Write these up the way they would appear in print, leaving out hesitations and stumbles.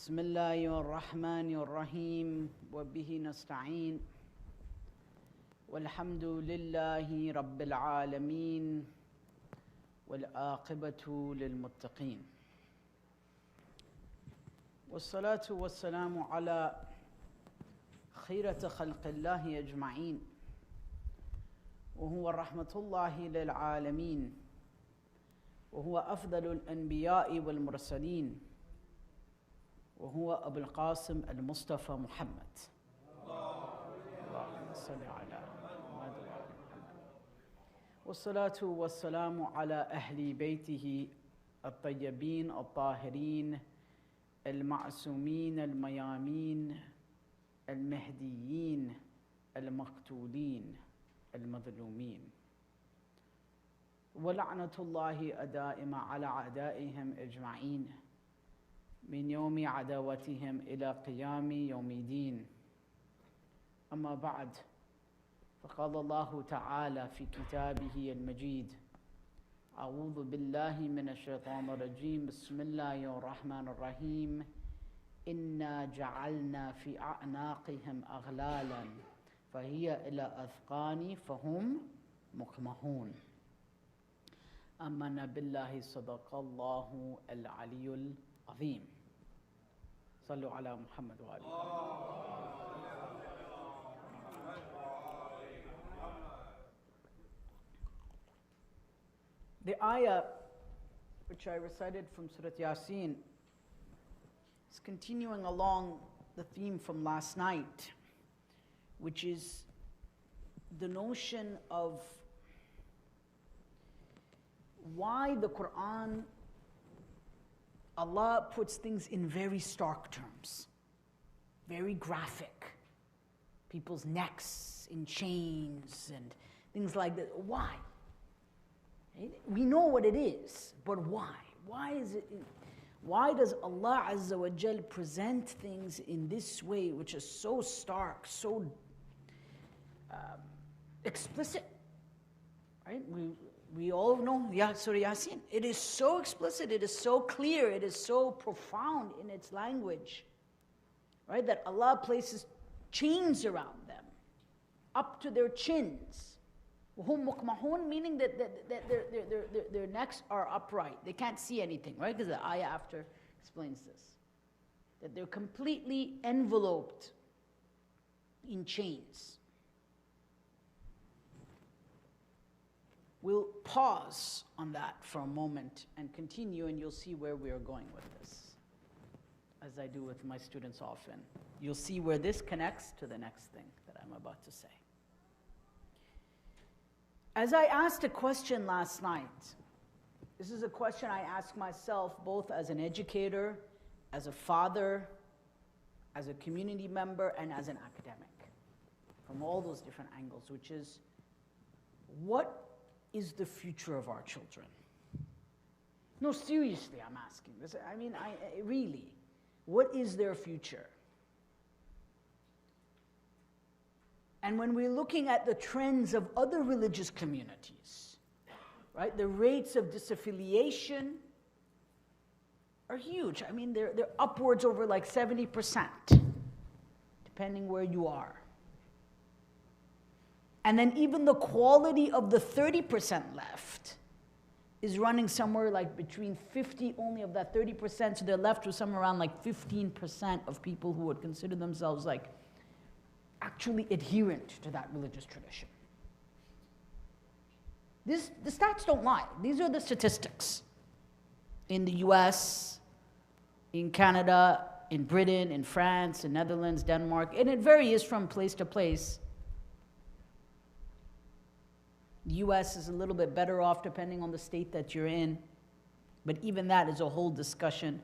بسم الله الرحمن الرحيم وبه نستعين والحمد لله رب العالمين والعاقبة للمتقين والصلاة والسلام على خيرة خلق الله أجمعين وهو رحمة الله للعالمين وهو أفضل الأنبياء والمرسلين وهو أبو القاسم المصطفى محمد اللهم صل على محمد وعلى محمد والصلاة والسلام على أهل بيته الطيبين الطاهرين المعصومين الميامين المهديين المقتولين المظلومين ولعنة الله دائمة على أعدائهم أجمعين من يوم عداوتهم إلى قيام يوم الدين. أما بعد، فقال الله تعالى في كتابه المجيد: أعوذ بالله من الشيطان الرجيم، بسم الله الرحمن الرحيم، إنا جعلنا في أعناقهم أغلالا فهي إلى أذقان فهم مقمحون. آمنا بالله صدق الله العلي العظيم. صلوا على محمد وآله. The ayah which I recited from Surah Yasin is continuing along the theme from last night, which is the notion of why the Quran, Allah puts things in very stark terms, very graphic. People's necks in chains and things like that. Why? We know what it is, but why? Why does Allah Azza wa Jal present things in this way, which is so stark, so explicit? Right? We all know Surah Yasin. It is so explicit, it is so clear, it is so profound in its language, right? That Allah places chains around them, up to their chins. وَهُمْ مُقْمَحُونَ, meaning that their necks are upright. They can't see anything, right? Because the ayah after explains this. That they're completely enveloped in chains. We'll pause on that for a moment and continue, and you'll see where we are going with this, as I do with my students often. You'll see where this connects to the next thing that I'm about to say. As I asked a question last night, this is a question I ask myself both as an educator, as a father, as a community member, and as an academic, from all those different angles, which is, what is the future of our children? No, seriously, I'm asking this. I mean, really, what is their future? And when we're looking at the trends of other religious communities, right, the rates of disaffiliation are huge. I mean, they're upwards over like 70%, depending where you are. And then even the quality of the 30% left is running somewhere like between 50 only of that 30%, so they're left with somewhere around like 15% of people who would consider themselves like actually adherent to that religious tradition. The stats don't lie. These are the statistics. In the US, in Canada, in Britain, in France, in Netherlands, Denmark, and it varies from place to place. The US is a little bit better off depending on the state that you're in. But even that is a whole discussion.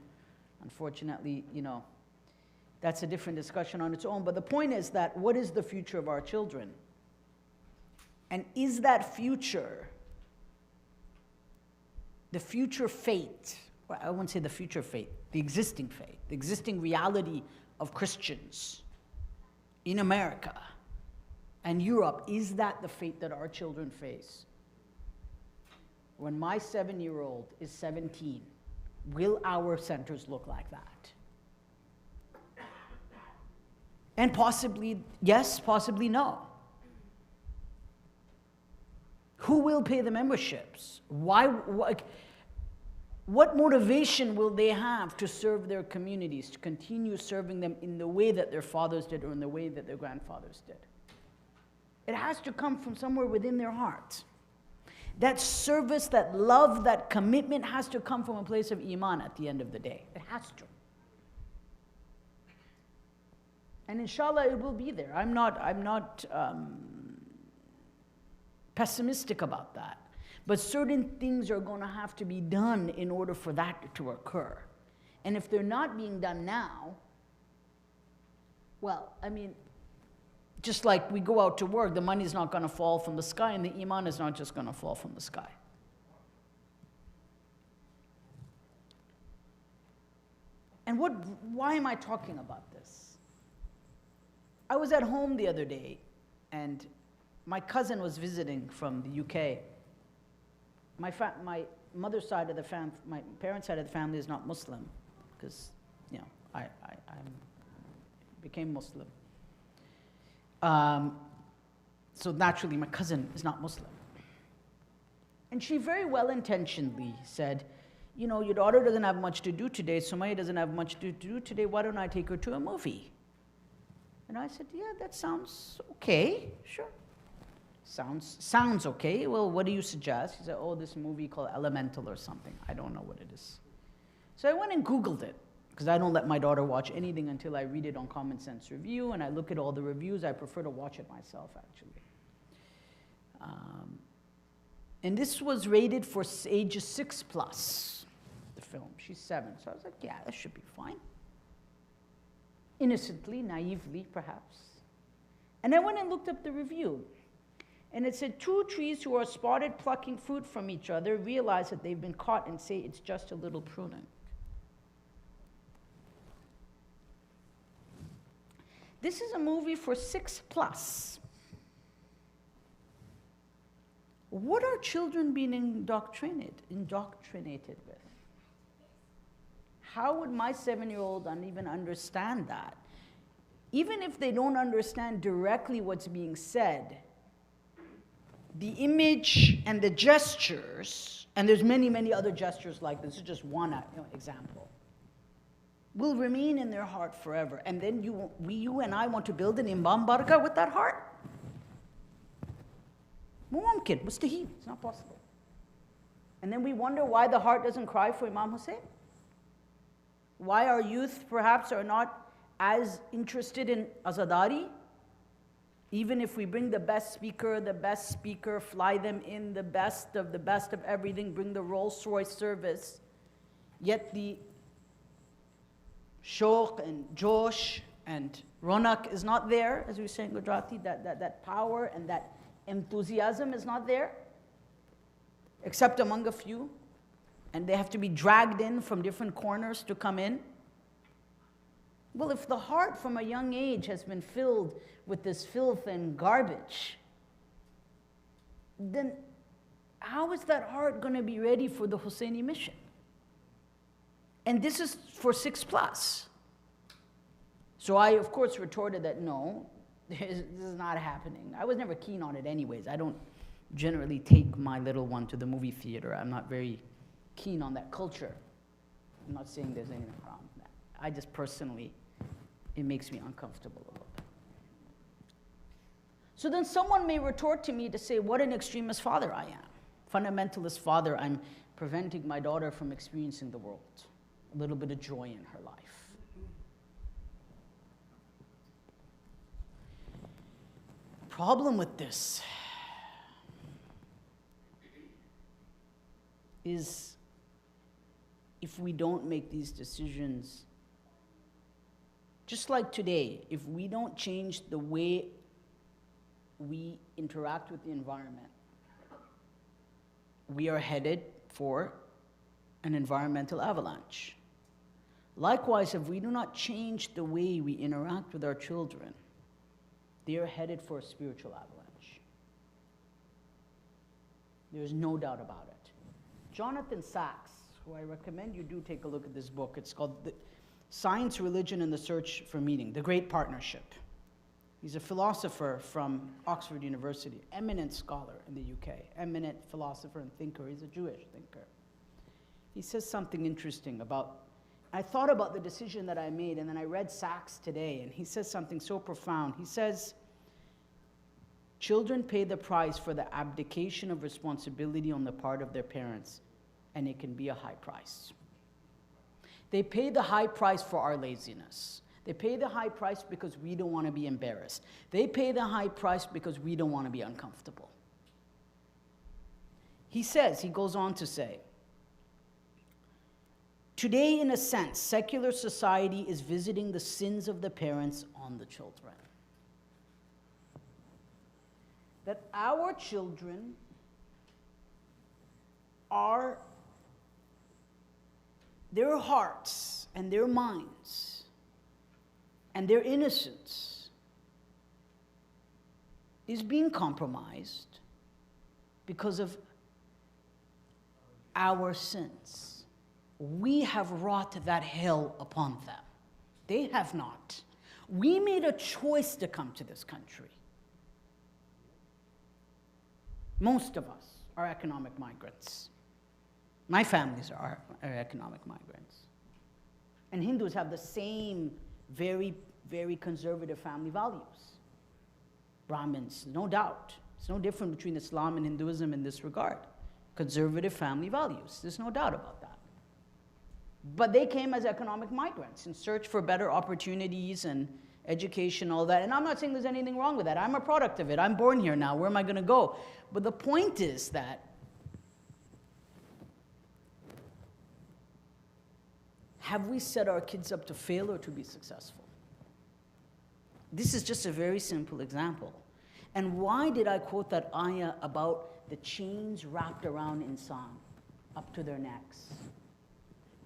Unfortunately, that's a different discussion on its own. But the point is that what is the future of our children? And is that future, the future fate, well, I wouldn't say the future fate, the existing reality of Christians in America and Europe, is that the fate that our children face? When my 7-year-old is 17, will our centers look like that? And possibly yes, possibly no. Who will pay the memberships? What motivation will they have to serve their communities, to continue serving them in the way that their fathers did or in the way that their grandfathers did? It has to come from somewhere within their heart. That service, that love, that commitment has to come from a place of iman at the end of the day. It has to. And inshallah, it will be there. I'm not pessimistic about that. But certain things are going to have to be done in order for that to occur. And if they're not being done now, well, I mean, just like we go out to work, the money's not going to fall from the sky, and the iman is not just going to fall from the sky. And why am I talking about this? I was at home the other day, and my cousin was visiting from the UK. My mother's side of the family, my parents' side of the family is not Muslim, because, you know, I became Muslim. So naturally, my cousin is not Muslim. And she very well-intentionedly said, you know, your daughter doesn't have much to do today, Sumayyah doesn't have much to do today, why don't I take her to a movie? And I said, yeah, that sounds okay, sure. Sounds okay. Well, what do you suggest? He said, oh, this movie called Elemental or something. I don't know what it is. So I went and Googled it, because I don't let my daughter watch anything until I read it on Common Sense Review, and I look at all the reviews. I prefer to watch it myself, actually. And this was rated for ages 6+, the film. She's 7. So I was like, yeah, that should be fine. Innocently, naively, perhaps. And I went and looked up the review. And it said, 2 trees who are spotted plucking fruit from each other realize that they've been caught and say it's just a little pruning. This is a movie for 6+. What are children being indoctrinated with? How would my 7-year-old even understand that? Even if they don't understand directly what's being said, the image and the gestures, and there's many, many other gestures like this is just one example, will remain in their heart forever. And then you and I want to build an Imam Baraka with that heart? Mumkin, mustahil, it's not possible. And then we wonder why the heart doesn't cry for Imam Hussein? Why our youth perhaps are not as interested in Azadari? Even if we bring the best speaker, fly them in the best of everything, bring the Rolls-Royce service, yet the shauq and josh and ronak is not there, as we say in Gujarati, that power and that enthusiasm is not there, except among a few, and they have to be dragged in from different corners to come in. Well, if the heart from a young age has been filled with this filth and garbage, then how is that heart going to be ready for the Husseini mission? And this is for 6+. So I, of course, retorted that no, this is not happening. I was never keen on it anyways. I don't generally take my little one to the movie theater. I'm not very keen on that culture. I'm not saying there's anything wrong with that. I just personally, it makes me uncomfortable a little bit. So then someone may retort to me to say, what an extremist father I am. Fundamentalist father, I'm preventing my daughter from experiencing the world. A little bit of joy in her life. The problem with this is if we don't make these decisions, just like today, if we don't change the way we interact with the environment, we are headed for an environmental avalanche. Likewise, if we do not change the way we interact with our children, they are headed for a spiritual avalanche. There's no doubt about it. Jonathan Sacks, who I recommend you do take a look at this book, it's called Science, Religion, and the Search for Meaning, The Great Partnership. He's a philosopher from Oxford University, eminent scholar in the UK, eminent philosopher and thinker. He's a Jewish thinker. He says something interesting about, I thought about the decision that I made, and then I read Sachs today, and he says something so profound. He says, children pay the price for the abdication of responsibility on the part of their parents, and it can be a high price. They pay the high price for our laziness. They pay the high price because we don't want to be embarrassed. They pay the high price because we don't want to be uncomfortable. He goes on to say, today, in a sense, secular society is visiting the sins of the parents on the children. That our children are, their hearts and their minds and their innocence is being compromised because of our sins. We have wrought that hell upon them. They have not. We made a choice to come to this country. Most of us are economic migrants. My families are economic migrants. And Hindus have the same very, very conservative family values. Brahmins, no doubt. It's no different between Islam and Hinduism in this regard. Conservative family values. There's no doubt about that. But they came as economic migrants in search for better opportunities and education, all that. And I'm not saying there's anything wrong with that. I'm a product of it. I'm born here now. Where am I going to go? But the point is that have we set our kids up to fail or to be successful? This is just a very simple example. And why did I quote that ayah about the chains wrapped around insan up to their necks?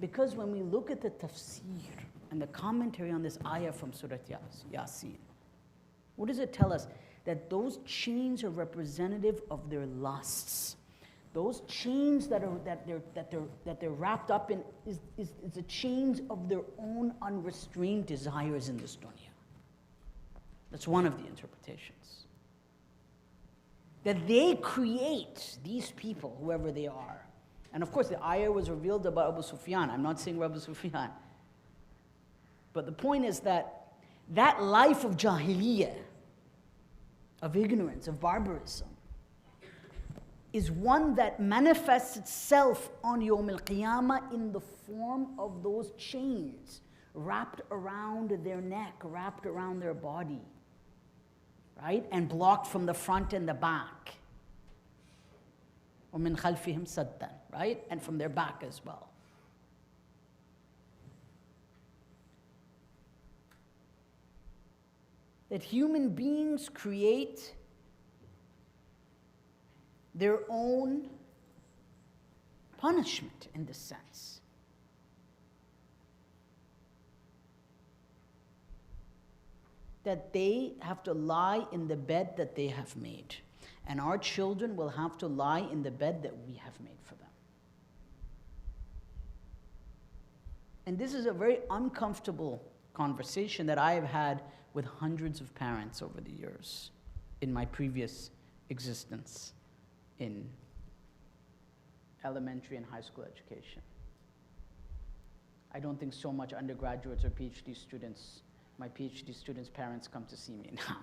Because when we look at the tafsir and the commentary on this ayah from Surah Yasin, what does it tell us? That those chains are representative of their lusts. Those chains that they're wrapped up in is the chains of their own unrestrained desires in this dunya. That's one of the interpretations. That they create these people, whoever they are. And of course, the ayah was revealed about Abu Sufyan. I'm not saying Abu Sufyan. But the point is that that life of jahiliyyah, of ignorance, of barbarism, is one that manifests itself on Yawm al-Qiyamah in the form of those chains wrapped around their neck, wrapped around their body, right? And blocked from the front and the back. وَمِنْ خَلْفِهِمْ سَدًّا, right? And from their back as well. That human beings create their own punishment in this sense. That they have to lie in the bed that they have made. And our children will have to lie in the bed that we have made for them. And this is a very uncomfortable conversation that I have had with hundreds of parents over the years in my previous existence in elementary and high school education. I don't think so much undergraduates or PhD students, my PhD students' parents come to see me now.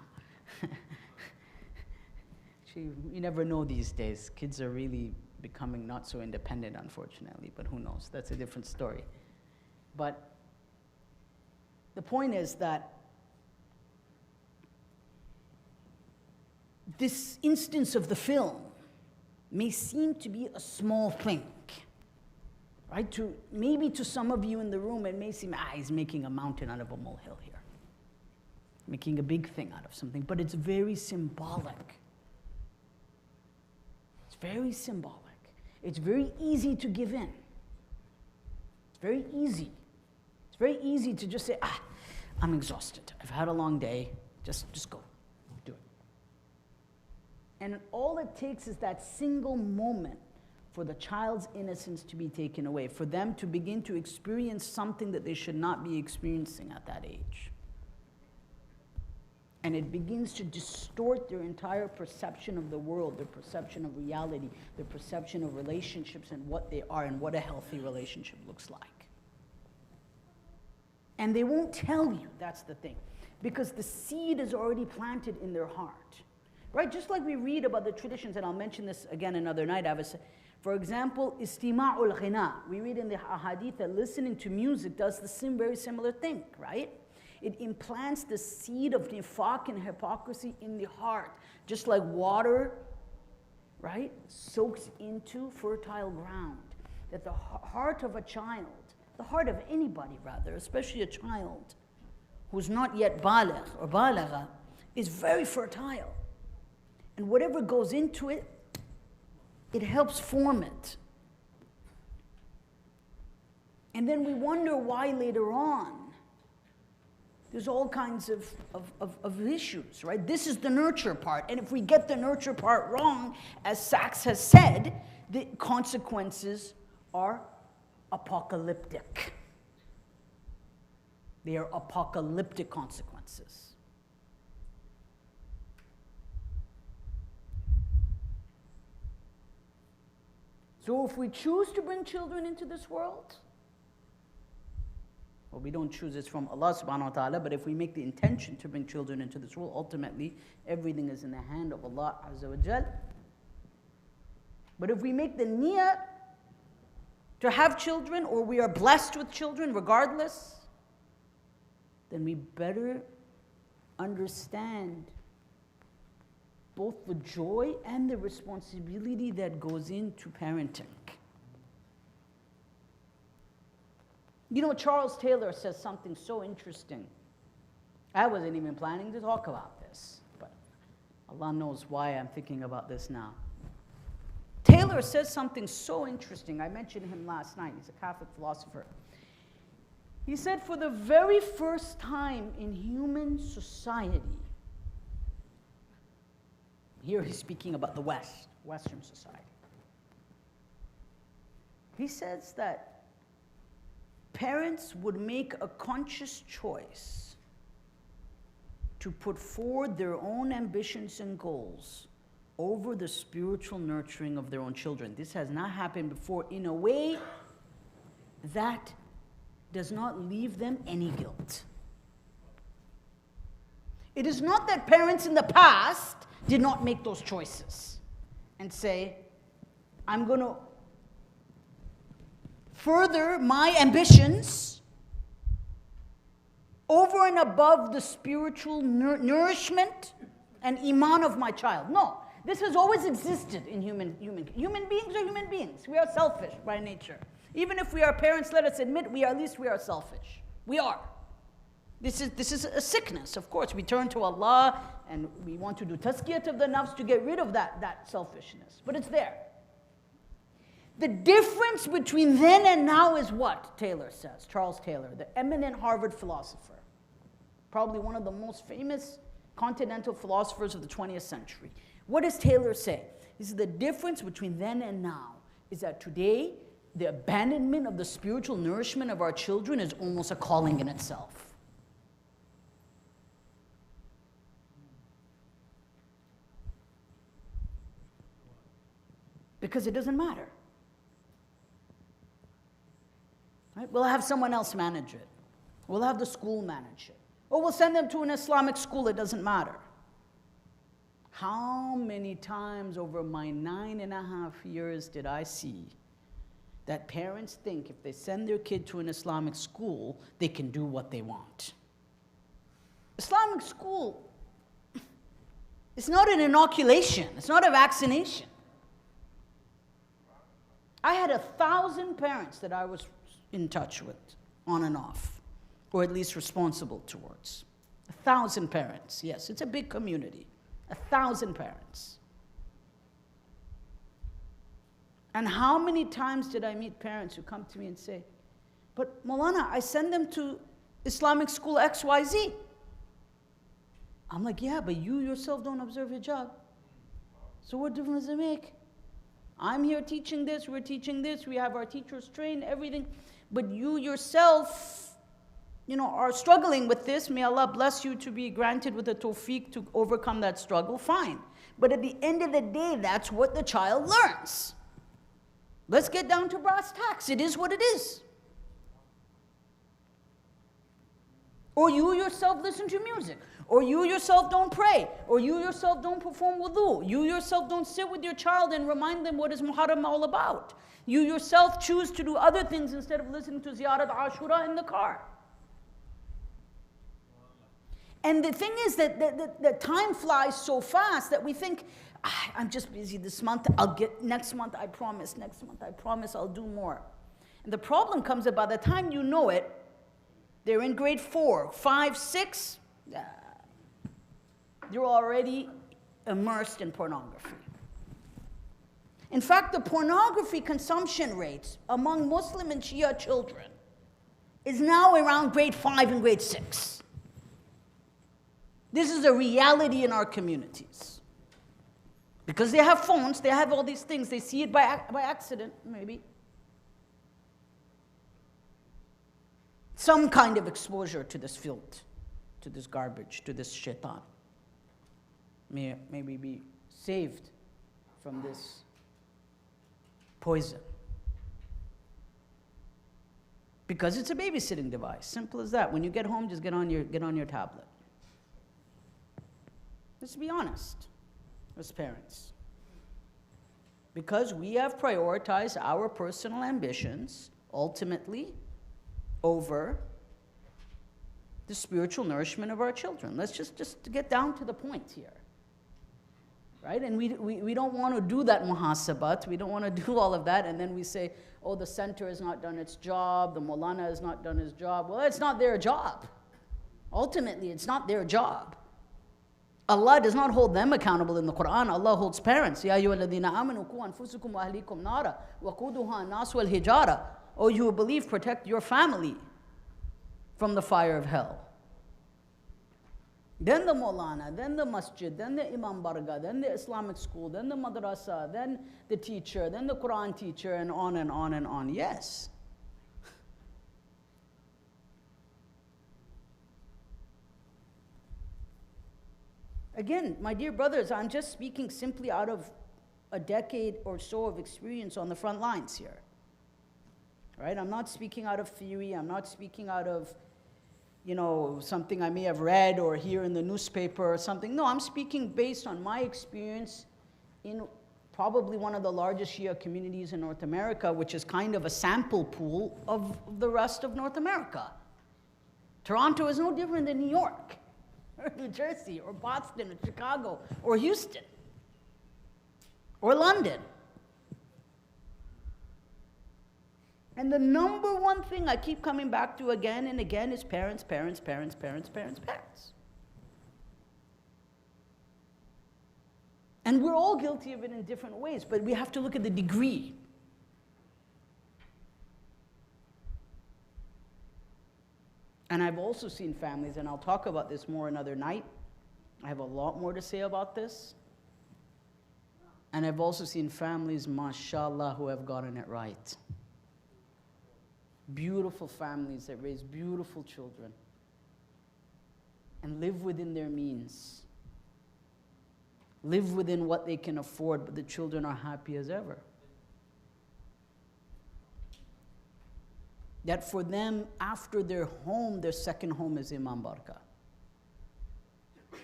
Actually, you never know these days. Kids are really becoming not so independent, unfortunately, but who knows? That's a different story. But the point is that this instance of the film may seem to be a small thing, right? Maybe to some of you in the room, it may seem, he's making a mountain out of a molehill here. Making a big thing out of something, but it's very symbolic. It's very symbolic. It's very easy to give in. It's very easy. It's very easy to just say, I'm exhausted. I've had a long day. Just go. And all it takes is that single moment for the child's innocence to be taken away, for them to begin to experience something that they should not be experiencing at that age. And it begins to distort their entire perception of the world, their perception of reality, their perception of relationships and what they are and what a healthy relationship looks like. And they won't tell you, that's the thing, because the seed is already planted in their heart. Right? Just like we read about the traditions, and I'll mention this again another night. For example, istima'ul ghina. We read in the ahadith that listening to music does the same very similar thing, right? It implants the seed of nifaq and hypocrisy in the heart, just like water, right, soaks into fertile ground. That the heart of a child, the heart of anybody rather, especially a child who's not yet baligh or balagha, is very fertile. And whatever goes into it, it helps form it. And then we wonder why later on there's all kinds of issues, right? This is the nurture part. And if we get the nurture part wrong, as Sachs has said, the consequences are apocalyptic. They are apocalyptic consequences. So if we choose to bring children into this world, well, we don't choose it from Allah subhanahu wa ta'ala, but if we make the intention to bring children into this world, ultimately, everything is in the hand of Allah Azza wa Jal. But if we make the niyyah to have children, or we are blessed with children regardless, then we better understand both the joy and the responsibility that goes into parenting. You know, Charles Taylor says something so interesting. I wasn't even planning to talk about this, but Allah knows why I'm thinking about this now. Taylor says something so interesting. I mentioned him last night. He's a Catholic philosopher. He said, for the very first time in human society, here he's speaking about the West, Western society. He says that parents would make a conscious choice to put forward their own ambitions and goals over the spiritual nurturing of their own children. This has not happened before in a way that does not leave them any guilt. It is not that parents in the past did not make those choices and say, I'm going to further my ambitions over and above the spiritual nourishment and iman of my child. No, this has always existed in human beings are human beings. We are selfish by nature. Even if we are parents, let us admit at least we are selfish. We are. This is a sickness. Of course, we turn to Allah and we want to do tazkiyat of the nafs to get rid of that selfishness. But it's there. The difference between then and now is what, Taylor says, Charles Taylor, the eminent Harvard philosopher, probably one of the most famous continental philosophers of the 20th century. What does Taylor say? He says the difference between then and now is that today, the abandonment of the spiritual nourishment of our children is almost a calling in itself. Because it doesn't matter. Right? We'll have someone else manage it. We'll have the school manage it. Or we'll send them to an Islamic school, it doesn't matter. How many times over my 9.5 years did I see that parents think if they send their kid to an Islamic school, they can do what they want? Islamic school is not an inoculation. It's not a vaccination. I had 1,000 parents that I was in touch with, on and off, or at least responsible towards. 1,000 parents, yes, it's a big community. 1,000 parents. And how many times did I meet parents who come to me and say, but Maulana, I send them to Islamic school XYZ. I'm like, yeah, but you yourself don't observe hijab. So what difference does it make? I'm here teaching this, we're teaching this, we have our teachers trained, everything. But you yourself, are struggling with this. May Allah bless you to be granted with the tawfiq to overcome that struggle, fine. But at the end of the day, that's what the child learns. Let's get down to brass tacks. It is what it is. Or you yourself listen to music. Or you yourself don't pray. Or you yourself don't perform wudu. You yourself don't sit with your child and remind them what is Muharram all about. You yourself choose to do other things instead of listening to Ziyarat Ashura in the car. And the thing is that the time flies so fast that we think, I'm just busy this month, I'll get, next month I promise I'll do more. And the problem comes that by the time you know it, they're in grade 4, 5, 6, you're already immersed in pornography. In fact, the pornography consumption rates among Muslim and Shia children is now around grade 5 and grade 6. This is a reality in our communities. Because they have phones, they have all these things, they see it by accident, maybe. Some kind of exposure to this filth, to this garbage, to this shaitan. May we be saved from this poison. Because it's a babysitting device, simple as that. When you get home, just get on your tablet. Let's be honest as parents. Because we have prioritized our personal ambitions ultimately over the spiritual nourishment of our children. Let's just get down to the point here. Right? And we don't want to do that muhasabat. We don't want to do all of that. And then we say, oh, the center has not done its job. The Maulana has not done his job. Well, it's not their job. Ultimately, it's not their job. Allah does not hold them accountable in the Quran. Allah holds parents. Ya ayyuhalladhina amanu qu anfusakum wa ahlikum nara waquduha an-nas wal hijara. Oh, you who believe, protect your family from the fire of hell. Then the Maulana, then the masjid, then the Imam Barga, then the Islamic school, then the madrasa, then the teacher, then the Quran teacher, and on and on and on. Yes. Again, my dear brothers, I'm just speaking simply out of a decade or so of experience on the front lines here. Right? I'm not speaking out of theory. I'm not speaking out of, something I may have read or hear in the newspaper or something. No, I'm speaking based on my experience in probably one of the largest Shia communities in North America, which is kind of a sample pool of the rest of North America. Toronto is no different than New York, or New Jersey, or Boston, or Chicago, or Houston, or London. And the number one thing I keep coming back to again and again is parents, parents, parents, parents, parents, parents. And we're all guilty of it in different ways, but we have to look at the degree. And I've also seen families, and I'll talk about this more another night. I have a lot more to say about this. And I've also seen families, mashallah, who have gotten it right. Beautiful families that raise beautiful children and live within their means. Live within what they can afford, but the children are happy as ever. That for them, after their home, their second home is Imam Barka.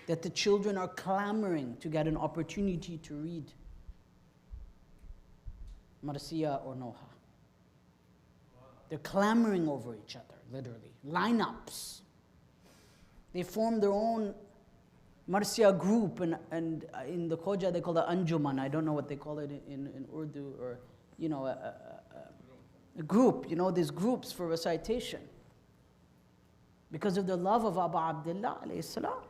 That the children are clamoring to get an opportunity to read Marsiya or Noha. They're clamoring over each other, literally. Lineups. They form their own Marsiya group, and in the Khoja they call it Anjuman. I don't know what they call it in Urdu, or, a group, these groups for recitation. Because of the love of Abu Abdullah alayhi salam.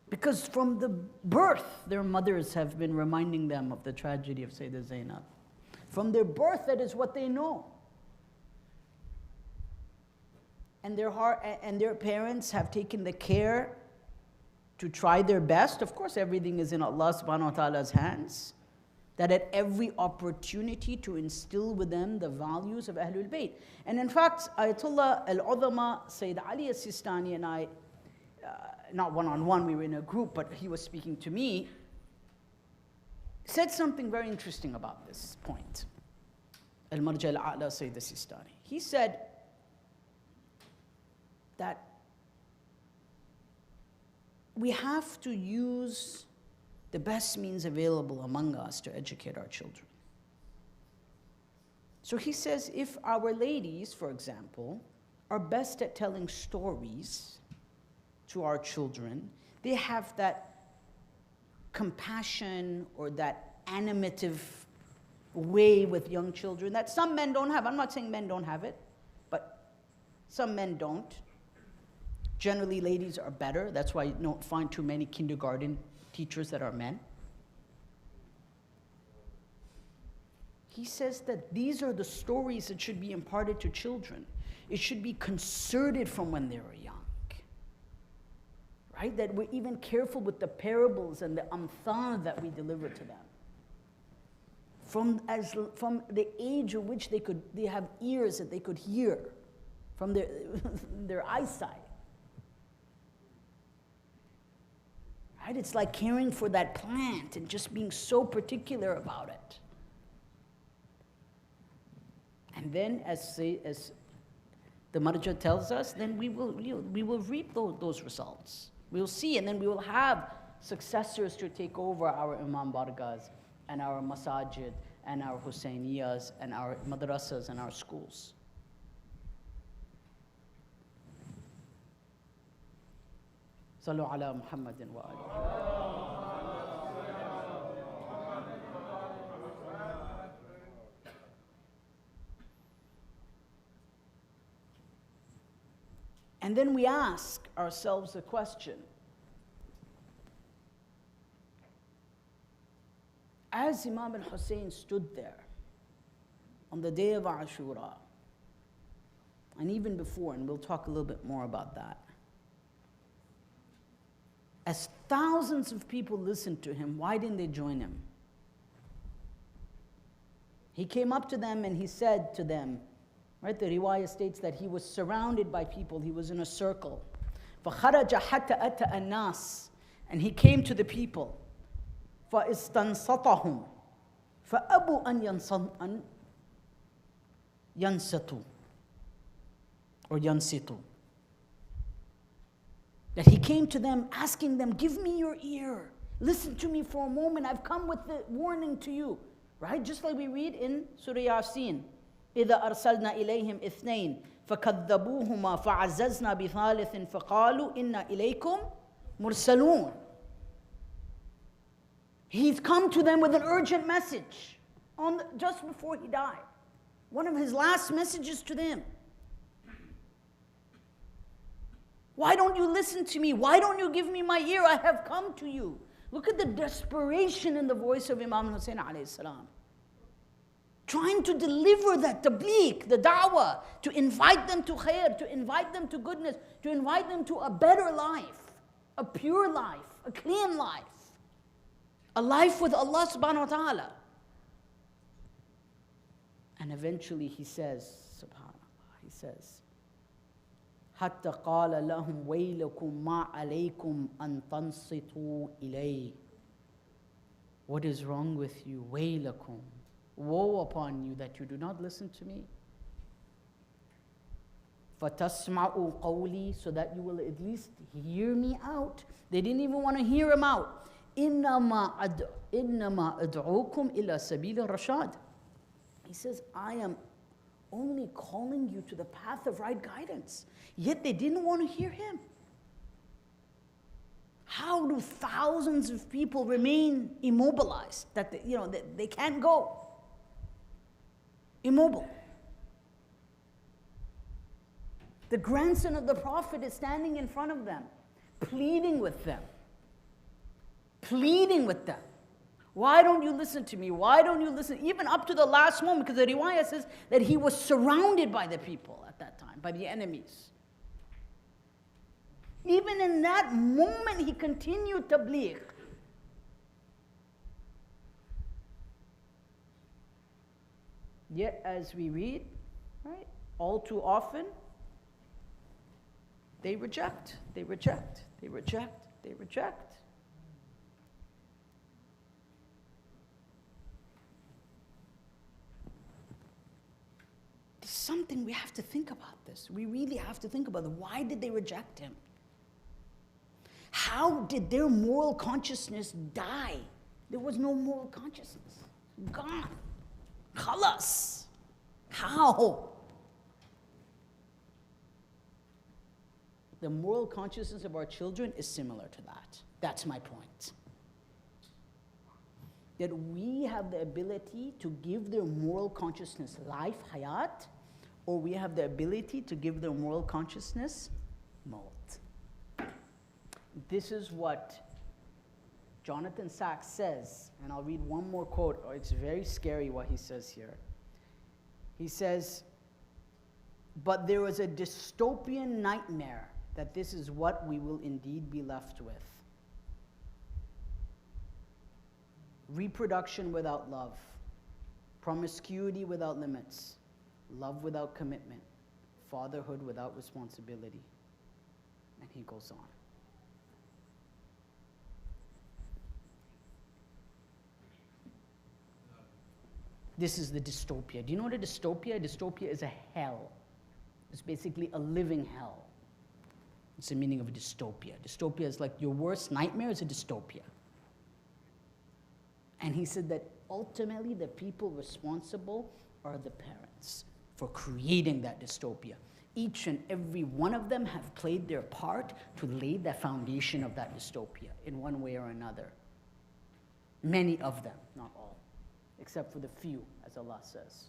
Because from the birth, their mothers have been reminding them of the tragedy of Sayyidah Zainab. From their birth, that is what they know. And their parents have taken the care to try their best. Of course, everything is in Allah subhanahu wa ta'ala's hands. That at every opportunity to instill with them the values of Ahlul Bayt. And in fact, Ayatollah al-Udhama, Sayyid Ali al-Sistani and I, not one-on-one, we were in a group, but he was speaking to me, said something very interesting about this point. Al-Marja al-A'la Sayyid al-Sistani. He said that we have to use the best means available among us to educate our children. So he says, if our ladies, for example, are best at telling stories to our children, they have that compassion or that animative way with young children that some men don't have. I'm not saying men don't have it, but some men don't. Generally, ladies are better. That's why you don't find too many kindergarten teachers that are men. He says that these are the stories that should be imparted to children. It should be concerted from when they were young. Right? That we're even careful with the parables and the amthal that we deliver to them. From the age at which they have ears that they could hear, from their eyesight. Right? It's like caring for that plant and just being so particular about it. And then, as the Marja tells us, then we will reap those results. We'll see, and then we will have successors to take over our Imam Bargas and our Masajid and our Husainiyas and our madrasas and our schools. Sallu ala Muhammadin wa alihi. And then we ask ourselves the question, as Imam al-Hussein stood there on the day of Ashura, and even before, and we'll talk a little bit more about that, as thousands of people listened to him, why didn't they join him? He came up to them and he said to them, right, the riwayah states that he was surrounded by people, he was in a circle. فَخَرَجَ حَتَّى أَتَى النَّاسِ, and he came to the people. فَإِسْتَنْصَتَهُمْ فَأَبُوا أَنْ يَنْصَتُوا or يَنْصِتُوا. That he came to them asking them, give me your ear. Listen to me for a moment. I've come with the warning to you. Right? Just like we read in Surah Yasin. إِذَا أَرْسَلْنَا إِلَيْهِمْ إِثْنَيْنِ فَكَذَّبُوهُمَا فَعَزَّزْنَا بِثَالِثٍ فَقَالُوا إِنَّا إِلَيْكُمْ مُرْسَلُونَ. He's come to them with an urgent message just before he died. One of his last messages to them. Why don't you listen to me? Why don't you give me my ear? I have come to you. Look at the desperation in the voice of Imam Hussein alayhi salam. Trying to deliver that tabligh, the da'wah, to invite them to khair, to invite them to goodness, to invite them to a better life, a pure life, a clean life, a life with Allah subhanahu wa ta'ala. And eventually he says, subhanAllah, he says, حتى قال لهم ويلكم ما عليكم أن تنصتوا إلي. What is wrong with you? ويلكم. Woe upon you that you do not listen to me. فَتَسْمَعُوا قَوْلِي, so that you will at least hear me out. They didn't even want to hear him out. إِنَّمَا أَدْعُوكُمْ إِلَى سَبِيلِ الرَّشَادِ. He says, I am only calling you to the path of right guidance. Yet they didn't want to hear him. How do thousands of people remain immobilized? That they can't go. Immobile. The grandson of the Prophet is standing in front of them, pleading with them. Pleading with them. Why don't you listen to me? Why don't you listen? Even up to the last moment, because the riwayah says that he was surrounded by the people at that time, by the enemies. Even in that moment, he continued tabligh. Yet, as we read, right, all too often, they reject, they reject, they reject, they reject. There's something we have to think about this. We really have to think about it. Why did they reject him? How did their moral consciousness die? There was no moral consciousness. Gone. Khalas. How? The moral consciousness of our children is similar to that. That's my point. That we have the ability to give their moral consciousness life, hayat, or we have the ability to give their moral consciousness maut. This is what Jonathan Sacks says, and I'll read one more quote. It's very scary what he says here. He says, but there is a dystopian nightmare that this is what we will indeed be left with. Reproduction without love, promiscuity without limits, love without commitment, fatherhood without responsibility. And he goes on. This is the dystopia. Do you know what a dystopia? A dystopia is a hell. It's basically a living hell. It's the meaning of a dystopia. Dystopia is like your worst nightmare is a dystopia. And he said that ultimately the people responsible are the parents for creating that dystopia. Each and every one of them have played their part to lay the foundation of that dystopia in one way or another. Many of them, not all, except for the few, as Allah says.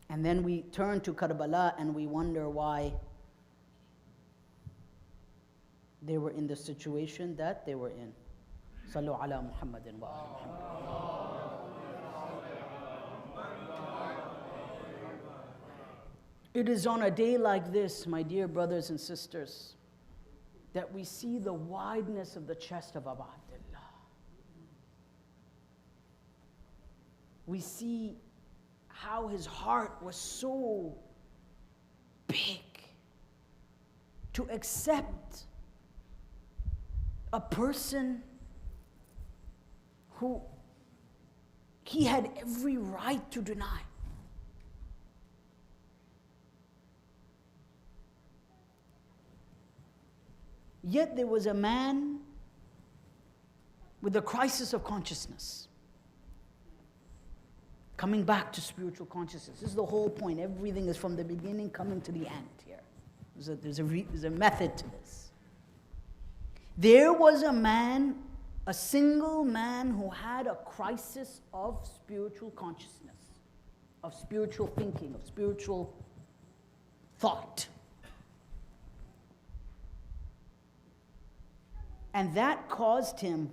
And then we turn to Karbala and we wonder why they were in the situation that they were in. Sallu ala Muhammadin wa ala Muhammad. It is on a day like this, my dear brothers and sisters, that we see the wideness of the chest of Abu Abdullah. We see how his heart was so big to accept a person who he had every right to deny. Yet there was a man with a crisis of consciousness, coming back to spiritual consciousness. This is the whole point. Everything is from the beginning coming to the end here. There's a method to this. There was a man, a single man who had a crisis of spiritual consciousness, of spiritual thinking, of spiritual thought. And that caused him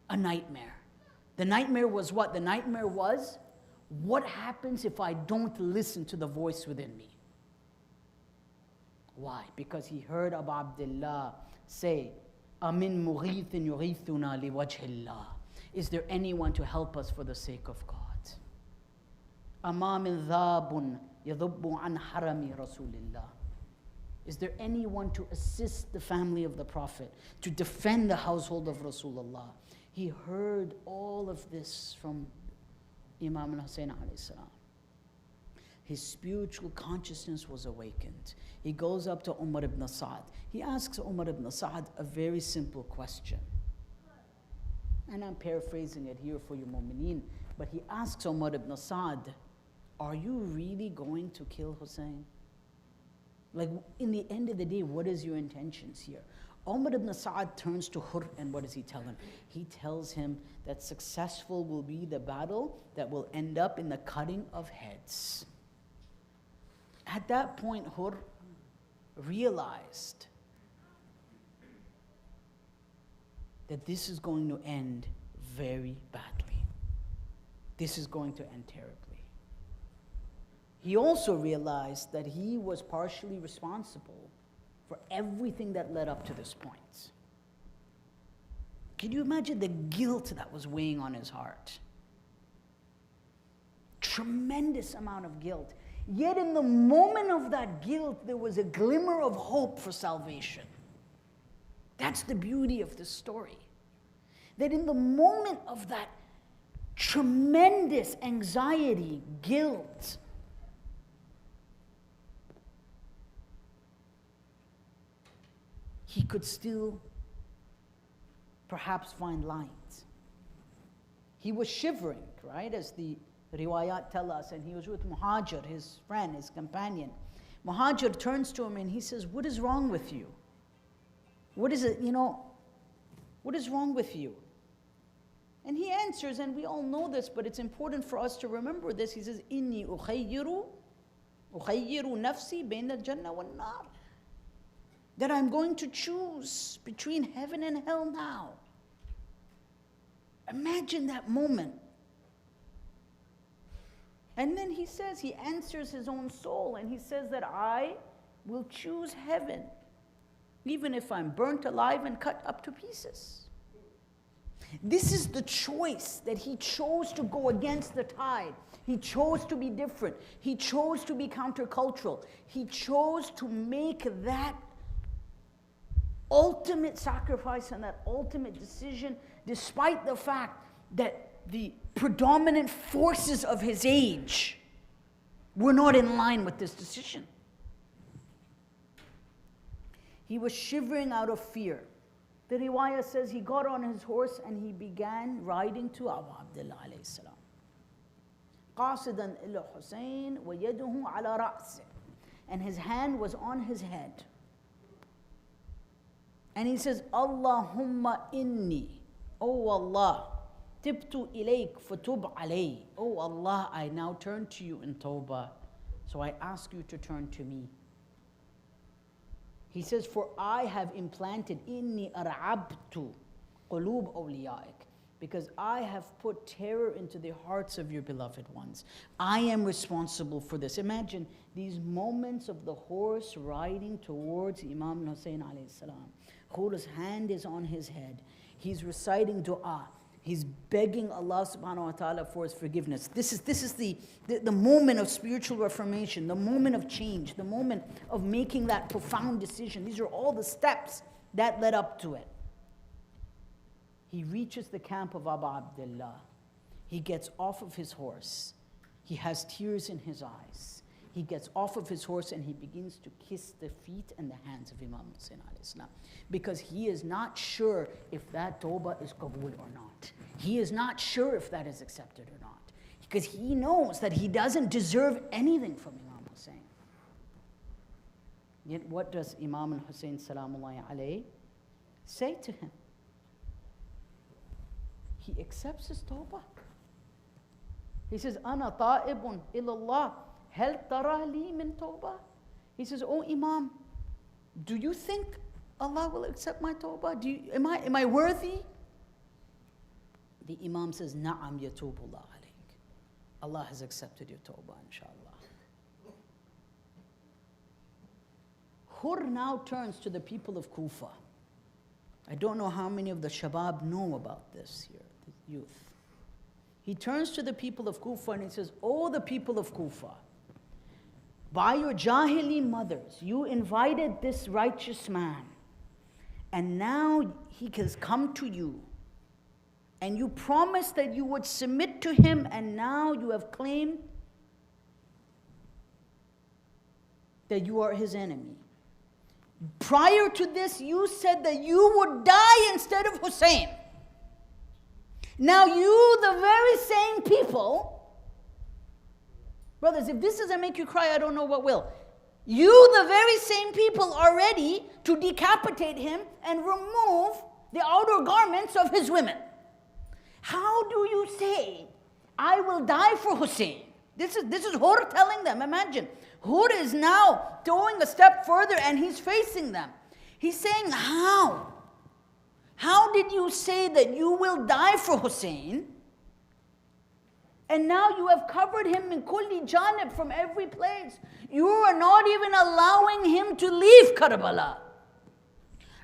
a nightmare. The nightmare was what? The nightmare was, what happens if I don't listen to the voice within me? Why? Because he heard Abu Abdullah say, Amin mughithin yughithuna liwajhillah. Is there anyone to help us for the sake of God? Ama min dhabun yadhubbu an harami rasulillah. Is there anyone to assist the family of the Prophet, to defend the household of Rasulullah? He heard all of this from Imam al-Hussein alayhi salam. His spiritual consciousness was awakened. He goes up to Umar ibn Sa'd. He asks Umar ibn Sa'd a very simple question. And I'm paraphrasing it here for you mu'mineen, but he asks Umar ibn Sa'd, are you really going to kill Hussein? Like, in the end of the day, what is your intentions here? Umar ibn Sa'd turns to Hur, and what does he tell him? He tells him that successful will be the battle that will end up in the cutting of heads. At that point, Hur realized that this is going to end very badly. This is going to end terribly. he also realized that he was partially responsible for everything that led up to this point. Can you imagine the guilt that was weighing on his heart? Tremendous amount of guilt. Yet in the moment of that guilt, there was a glimmer of hope for salvation. That's the beauty of this story. That in the moment of that tremendous anxiety, guilt, he could still perhaps find light. He was shivering, right, as the riwayat tell us, and he was with Muhajir, his friend, his companion. Muhajir turns to him and he says, "What is wrong with you? What is it, what is wrong with you?" And he answers, and we all know this, but it's important for us to remember this. He says, "Inni ukhayyiru nafsi bayna al-jannah wal-nar." That I'm going to choose between heaven and hell now. Imagine that moment. And then he says, he answers his own soul, and he says that I will choose heaven, even if I'm burnt alive and cut up to pieces. This is the choice that he chose to go against the tide. He chose to be different. He chose to be countercultural. He chose to make that ultimate sacrifice and that ultimate decision, despite the fact that the predominant forces of his age were not in line with this decision. He was shivering out of fear. The riwayah says he got on his horse and he began riding to Abu Abdullah alayhi salam. قاصدا إلى حسين ويده على رأسه, and his hand was on his head. And he says, Allahumma inni, oh Allah, tibtu ilayk fatub alay. Oh Allah, I now turn to you in tawbah, so I ask you to turn to me. He says, for I have implanted inni ar'abtu qulub awliyaik, because I have put terror into the hearts of your beloved ones. I am responsible for this. Imagine these moments of the horse riding towards Imam Hussein alayhi salam. His hand is on his head. He's reciting dua. He's begging Allah subhanahu wa ta'ala for his forgiveness. This is the moment of spiritual reformation, the moment of change, the moment of making that profound decision. These are all the steps that led up to it. He reaches the camp of Abu Abdullah. He gets off of his horse. He has tears in his eyes. He gets off of his horse and he begins to kiss the feet and the hands of Imam Hussein alayhi salam, because he is not sure if that tawbah is qabul or not. He is not sure if that is accepted or not, because he knows that he doesn't deserve anything from Imam Hussein. Yet what does Imam Hussein salamullahi alayhi say to him? He accepts his tawbah. He says, Ana ta'ibun ilallah. Hal tara li min tawbah? He says, oh Imam, do you think Allah will accept my tawbah? Am I worthy? The Imam says, Na'am yatubullah alayk. Allah has accepted your tawbah, inshallah. Hur now turns to the people of Kufa. I don't know how many of the shabab know about this here, the youth. He turns to the people of Kufa and he says, oh, the people of Kufa, by your Jahili mothers, you invited this righteous man, and now he has come to you, and you promised that you would submit to him, and now you have claimed that you are his enemy. Prior to this, you said that you would die instead of Hussein. Now you, the very same people, brothers, if this doesn't make you cry, I don't know what will. You, the very same people, are ready to decapitate him and remove the outer garments of his women. How do you say, I will die for Hussein? This is Hur telling them. Imagine, Hur is now going a step further and he's facing them. He's saying, how? How did you say that you will die for Hussein? And now you have covered him min kulli janib, from every place. You are not even allowing him to leave Karbala.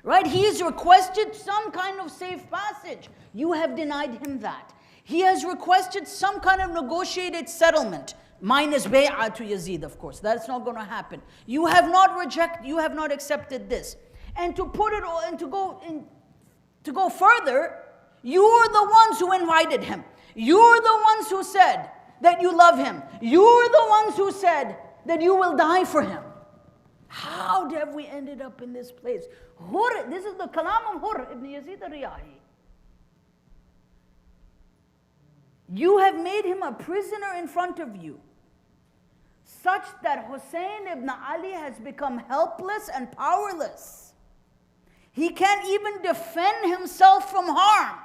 Right? He has requested some kind of safe passage. You have denied him that. He has requested some kind of negotiated settlement, minus bay'ah to Yazid, of course. That's not going to happen. You have not accepted this. And to put it all, and to go further, you're the ones who invited him. You're the ones who said that you love him. You're the ones who said that you will die for him. How have we ended up in this place? This is the kalam of Hur ibn Yazid al-Riyahi. You have made him a prisoner in front of you, such that Hussein ibn Ali has become helpless and powerless. He can't even defend himself from harm.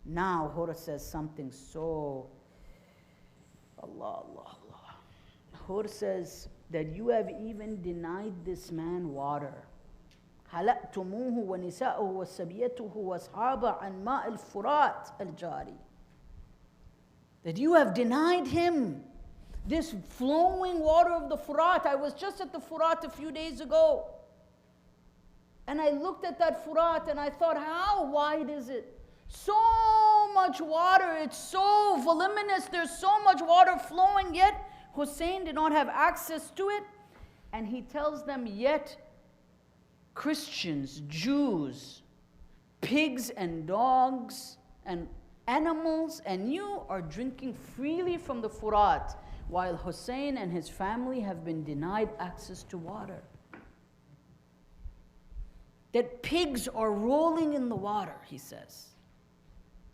Now Hur says something so, Allah. Hur says that you have even denied this man water. حَلَأْتُمُوهُ وَنِسَاءُهُ وَسَبِيَتُهُ وَأَصْحَابَهُ عَنْ مَاءِ الْفُرَاتِ الْجَارِي. That you have denied him this flowing water of the Furat. I was just at the Furat a few days ago. And I looked at that Furat and I thought, how wide is it? So much water, it's so voluminous, there's so much water flowing, yet Hussein did not have access to it. And he tells them, yet Christians, Jews, pigs and dogs and animals, and you are drinking freely from the Furat, while Hussein and his family have been denied access to water. That pigs are rolling in the water, he says.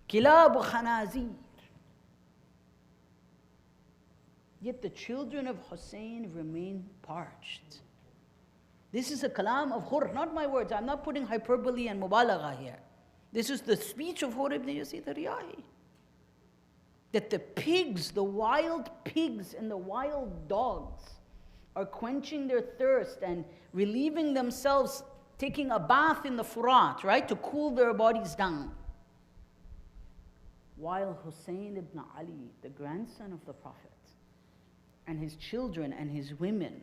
Kilab khanazir. Yet the children of Hussein remain parched. This is a kalam of Hur, not my words. I'm not putting hyperbole and mubalagha here. This is the speech of Hur ibn Yazid al-Riyahi. That the pigs, the wild pigs and the wild dogs are quenching their thirst and relieving themselves, taking a bath in the Furat, right, to cool their bodies down. While Hussein ibn Ali, the grandson of the Prophet, and his children and his women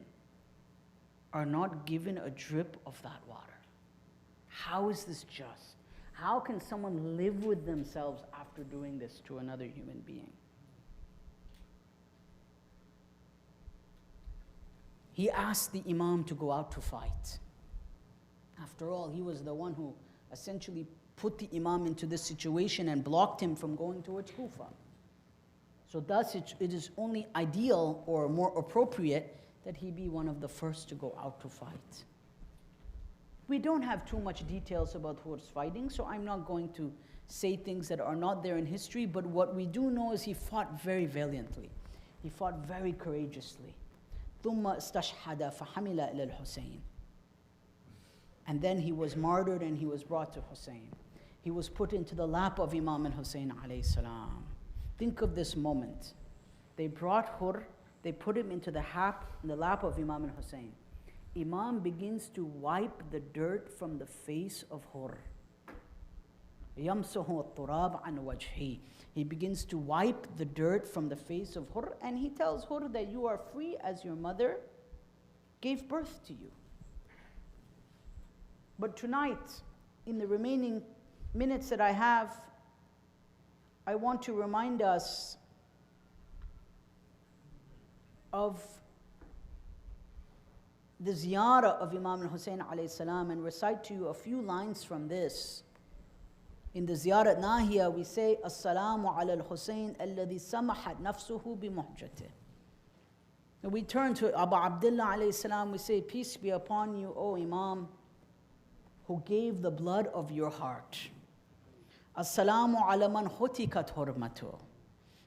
are not given a drip of that water. How is this just? How can someone live with themselves after doing this to another human being? He asked the Imam to go out to fight. After all, he was the one who essentially put the Imam into this situation and blocked him from going towards Kufa. So thus it is only ideal or more appropriate that he be one of the first to go out to fight. We don't have too much details about Hur's fighting, so I'm not going to say things that are not there in history, but what we do know is he fought very valiantly. He fought very courageously. ثُمَّ اسْتَشْهَدَ فَحَمِلَ إِلَى الْحُسَيْنِ. And then he was martyred and he was brought to Hussein. He was put into the lap of Imam al-Hussein alayhi salam. Think of this moment. They brought Hur, they put him into the lap of Imam al-Hussein. Imam begins to wipe the dirt from the face of Hur. يَمْسُهُ التُّرَابَ عَنْ وَجْهِهِ. He begins to wipe the dirt from the face of Hur, and he tells Hur that you are free as your mother gave birth to you. But tonight, in the remaining minutes that I have, I want to remind us of the ziyarah of Imam al-Hussein alayhi salam and recite to you a few lines from this. In the ziyarat nahiya, we say, As-salamu ala al-Hussein alladhi samahat nafsuhu bimuhjatih. And we turn to Abu Abdullah alayhi salam, we say, peace be upon you, O Imam, who gave the blood of your heart. As-salamu ala man hutikat hurmatuh.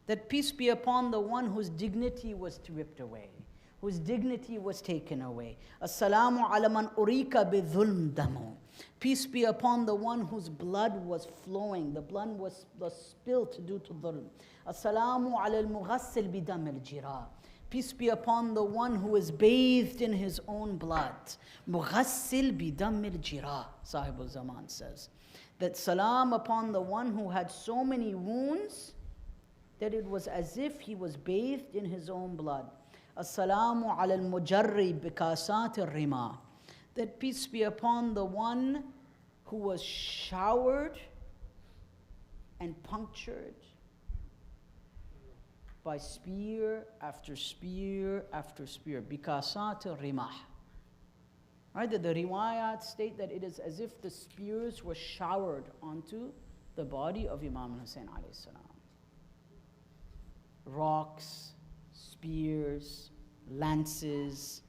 That peace be upon the one whose dignity was ripped away, whose dignity was taken away. As-salamu ala man urika bi-dhulm damu. Peace be upon the one whose blood was flowing, the blood was spilled due to dhulm. As-salamu ala al-mughassil bi-dam al-jira. Peace be upon the one who is bathed in his own blood. Mughassil bi-dam al-jira, Sahib al-Zaman says. that salam upon the one who had so many wounds that it was as if he was bathed in his own blood. As-salamu ala al-mujarri bikasat al-rima. That peace be upon the one who was showered and punctured by spear after spear after spear. Bikasat al-rimah. Right, that the riwayat state that it is as if the spears were showered onto the body of Imam Hussain alayhi salam. Rocks, spears, lances,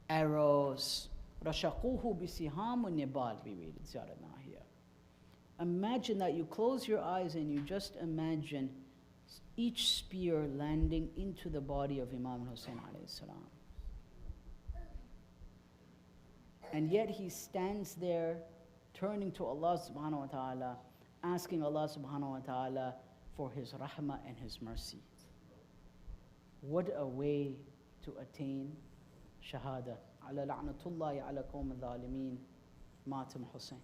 arrows. Rashaquhu bisihamu nibal, we read in Ziyarat Nahiyah. Imagine that you close your eyes and you just imagine each spear landing into the body of Imam Hussain alayhi salam. And yet he stands there turning to Allah subhanahu wa ta'ala, asking Allah subhanahu wa ta'ala for his rahmah and his mercy. What a way to attain shahada. Ala la'natullahi ala qawm al-zalimeen, Matam Hussain.